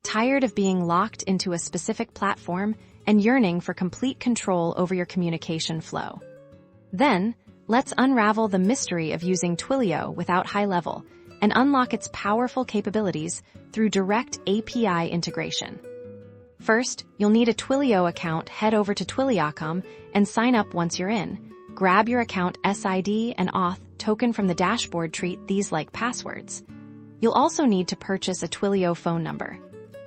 Tired of being locked into a specific platform and yearning for complete control over your communication flow? Then, let's unravel the mystery of using Twilio without Highlevel and unlock its powerful capabilities through direct API integration. First, you'll need a Twilio account. Head over to Twilio.com and sign up once you're in. Grab your account SID and auth token from the dashboard. Treat these like passwords. You'll also need to purchase a Twilio phone number.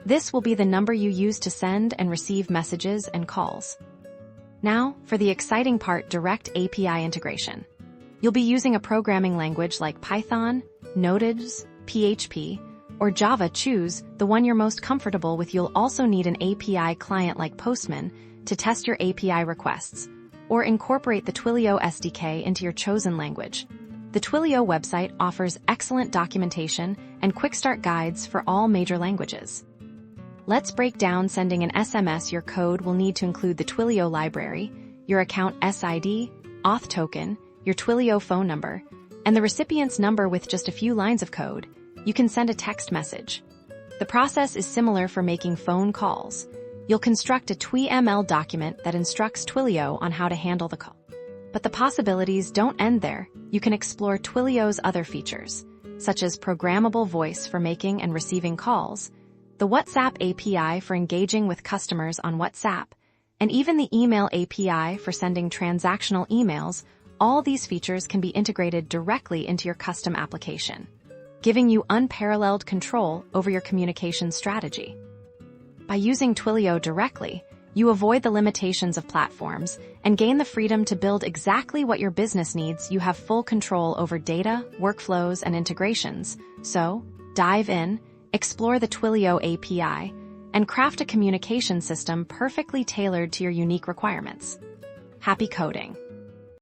This will be the number you use to send and receive messages and calls. Now, for the exciting part, direct API integration. You'll be using a programming language like Python, Node.js, PHP, or Java. Choose the one you're most comfortable with. You'll also need an API client like Postman to test your API requests, or incorporate the Twilio SDK into your chosen language. The Twilio website offers excellent documentation and quick start guides for all major languages. Let's break down sending an SMS. Your code will need to include the Twilio library, your account SID, auth token, your Twilio phone number, and the recipient's number. With just a few lines of code, you can send a text message. The process is similar for making phone calls. You'll construct a TwiML document that instructs Twilio on how to handle the call. But the possibilities don't end there. You can explore Twilio's other features, such as programmable voice for making and receiving calls, the WhatsApp API for engaging with customers on WhatsApp, and even the email API for sending transactional emails. All these features can be integrated directly into your custom application, giving you unparalleled control over your communication strategy. By using Twilio directly, you avoid the limitations of platforms and gain the freedom to build exactly what your business needs. You have full control over data, workflows, and integrations. So, dive in, explore the Twilio API, and craft a communication system perfectly tailored to your unique requirements. Happy coding!